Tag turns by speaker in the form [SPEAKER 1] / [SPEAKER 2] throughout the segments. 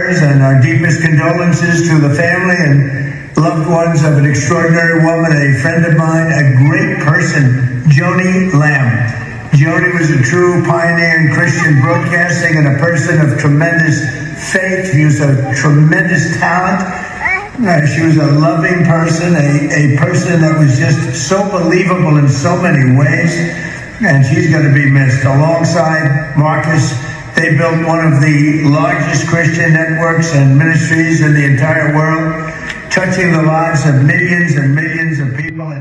[SPEAKER 1] prayers and our deepest condolences to the family and loved ones of an extraordinary woman, a friend of mine, a great person, Joni Lamb. Joni was a true pioneer in Christian broadcasting and a person of tremendous faith. She was a tremendous talent. She was a loving person, a person that was just so believable in so many ways, and she's going to be missed. Alongside Marcus, they built one of the largest Christian networks and ministries in the entire world, touching the lives of millions and millions of people.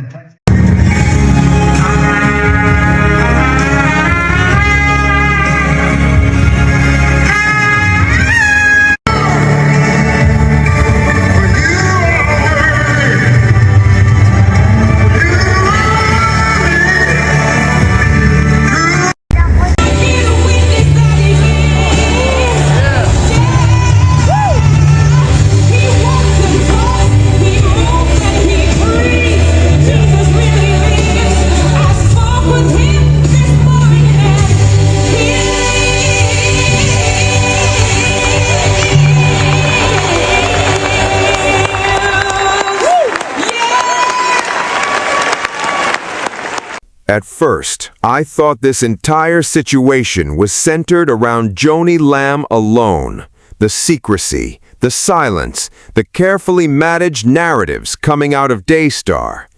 [SPEAKER 2] At first, I thought this entire situation was centered around Joni Lamb alone. The secrecy, the silence, the carefully managed narratives coming out of Daystar.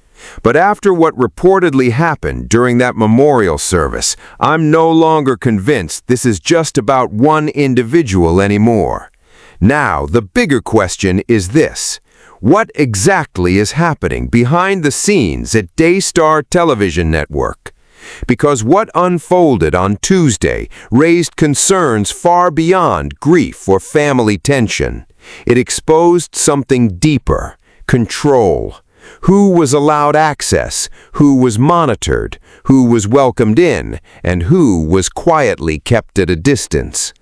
[SPEAKER 2] But after what reportedly happened during that memorial service, I'm no longer convinced this is just about one individual anymore. Now, the bigger question is this. What exactly is happening behind the scenes at Daystar Television Network? Because what unfolded on Tuesday raised concerns far beyond grief or family tension. It exposed something deeper: control. Who was allowed access, who was monitored, who was welcomed in, and who was quietly kept at a distance.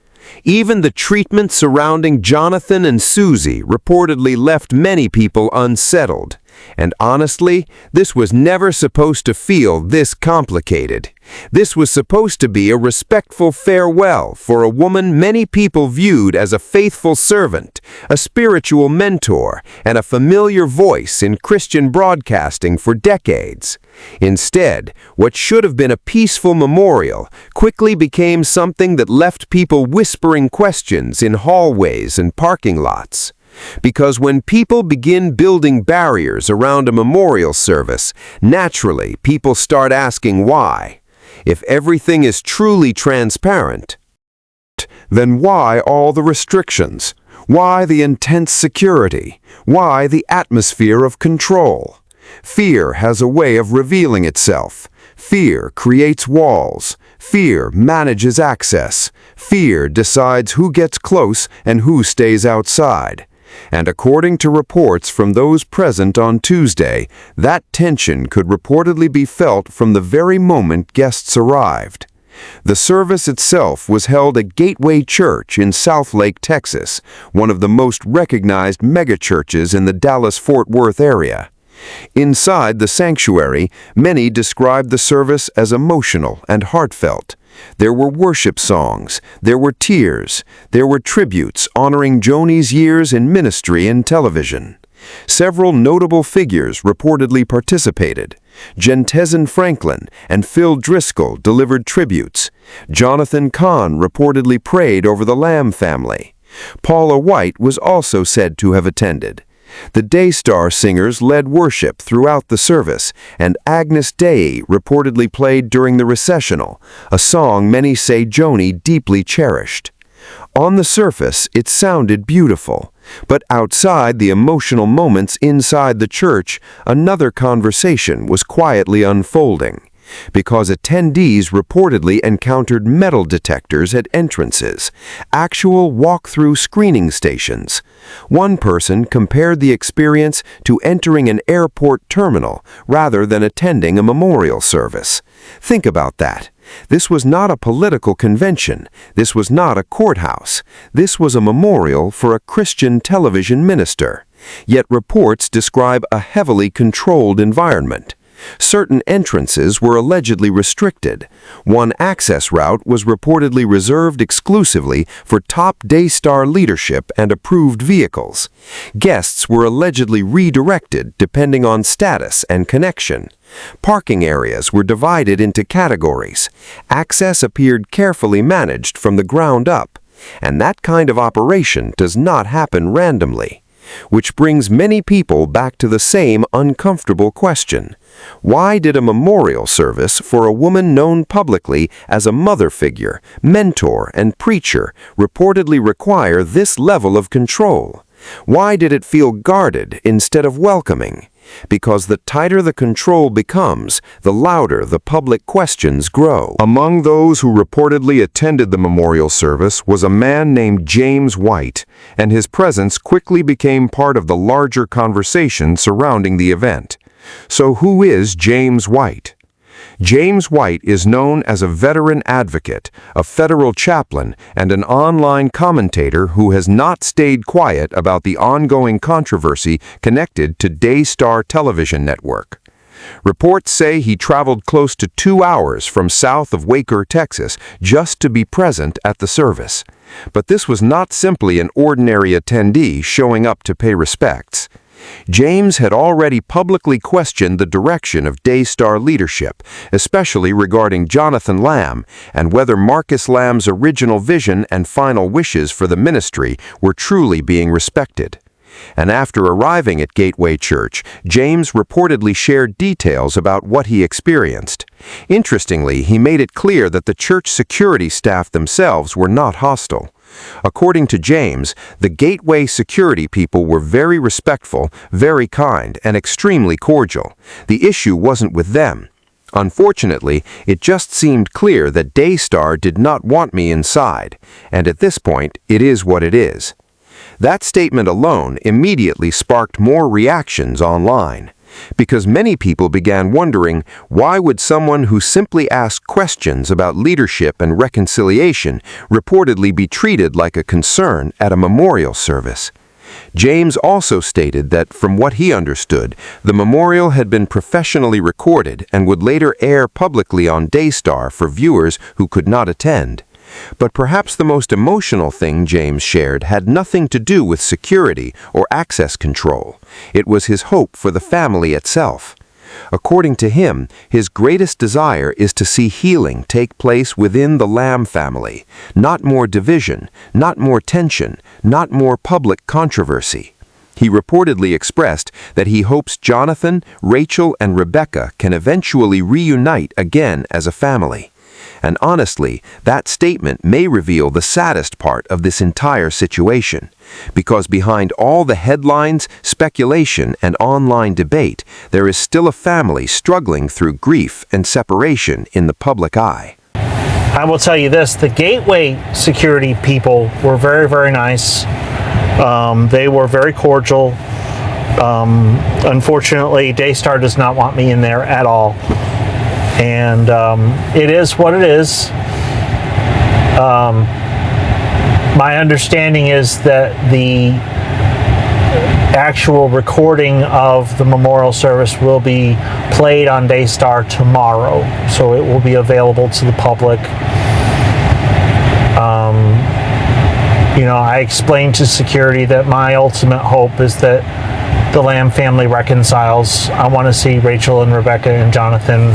[SPEAKER 2] Even the treatment surrounding Jonathan and Susie reportedly left many people unsettled. And honestly, this was never supposed to feel this complicated. This was supposed to be a respectful farewell for a woman many people viewed as a faithful servant, a spiritual mentor, and a familiar voice in Christian broadcasting for decades. Instead, what should have been a peaceful memorial quickly became something that left people whispering questions in hallways and parking lots. Because when people begin building barriers around a memorial service, naturally people start asking why. If everything is truly transparent, then why all the restrictions? Why the intense security? Why the atmosphere of control? Fear has a way of revealing itself. Fear creates walls. Fear manages access. Fear decides who gets close and who stays outside. And according to reports from those present on Tuesday, that tension could reportedly be felt from the very moment guests arrived. The service itself was held at Gateway Church in Southlake, Texas, one of the most recognized megachurches in the Dallas-Fort Worth area. Inside the sanctuary, many described the service as emotional and heartfelt. There were worship songs, there were tears, there were tributes honoring Joni's years in ministry and television. Several notable figures reportedly participated. Jentezin Franklin and Phil Driscoll delivered tributes. Jonathan Cahn reportedly prayed over the Lamb family. Paula White was also said to have attended. The Daystar singers led worship throughout the service, and Agnus Dei reportedly played during the recessional, a song many say Joni deeply cherished. On the surface, it sounded beautiful, but outside the emotional moments inside the church, another conversation was quietly unfolding. Because attendees reportedly encountered metal detectors at entrances, actual walk-through screening stations. One person compared the experience to entering an airport terminal rather than attending a memorial service. Think about that. This was not a political convention. This was not a courthouse. This was a memorial for a Christian television minister. Yet reports describe a heavily controlled environment. Certain entrances were allegedly restricted. One access route was reportedly reserved exclusively for top Daystar leadership and approved vehicles. Guests were allegedly redirected depending on status and connection. Parking areas were divided into categories. Access appeared carefully managed from the ground up. And that kind of operation does not happen randomly. Which brings many people back to the same uncomfortable question. Why did a memorial service for a woman known publicly as a mother figure, mentor, and preacher reportedly require this level of control? Why did it feel guarded instead of welcoming? Because the tighter the control becomes, the louder the public questions grow. Among those who reportedly attended the memorial service was a man named James White, and his presence quickly became part of the larger conversation surrounding the event. So who is James White? James White is known as a veteran advocate, a federal chaplain, and an online commentator who has not stayed quiet about the ongoing controversy connected to Daystar Television Network. Reports say he traveled close to 2 hours from south of Waco, Texas, just to be present at the service. But this was not simply an ordinary attendee showing up to pay respects. James had already publicly questioned the direction of Daystar leadership, especially regarding Jonathan Lamb and whether Marcus Lamb's original vision and final wishes for the ministry were truly being respected. And after arriving at Gateway Church, James reportedly shared details about what he experienced. Interestingly, he made it clear that the church security staff themselves were not hostile. According to James, the Gateway security people were very respectful, very kind, and extremely cordial. The issue wasn't with them. Unfortunately, it just seemed clear that Daystar did not want me inside, and at this point, it is what it is. That statement alone immediately sparked more reactions online, because many people began wondering, why would someone who simply asked questions about leadership and reconciliation reportedly be treated like a concern at a memorial service? James also stated that, from what he understood, the memorial had been professionally recorded and would later air publicly on Daystar for viewers who could not attend. But perhaps the most emotional thing James shared had nothing to do with security or access control. It was his hope for the family itself. According to him, his greatest desire is to see healing take place within the Lamb family, not more division, not more tension, not more public controversy. He reportedly expressed that he hopes Jonathan, Rachel, and Rebecca can eventually reunite again as a family. And honestly, that statement may reveal the saddest part of this entire situation, because behind all the headlines, speculation, and online debate, there is still a family struggling through grief and separation in the public eye.
[SPEAKER 3] I will tell you this, the Gateway security people were very, very nice. They were very cordial. Unfortunately, Daystar does not want me in there at all. And it is what it is. My understanding is that the actual recording of the memorial service will be played on Daystar tomorrow, so it will be available to the public. I explained to security that my ultimate hope is that the Lamb family reconciles. I want to see Rachel and Rebecca and Jonathan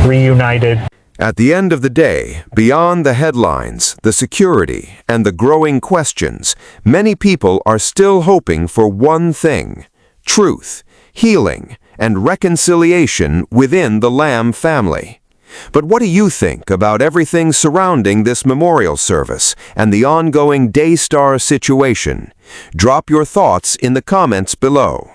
[SPEAKER 3] reunited.
[SPEAKER 2] At the end of the day, beyond the headlines, the security, and the growing questions, many people are still hoping for one thing: truth, healing, and reconciliation within the Lamb family. But what do you think about everything surrounding this memorial service and the ongoing Daystar situation? Drop your thoughts in the comments below.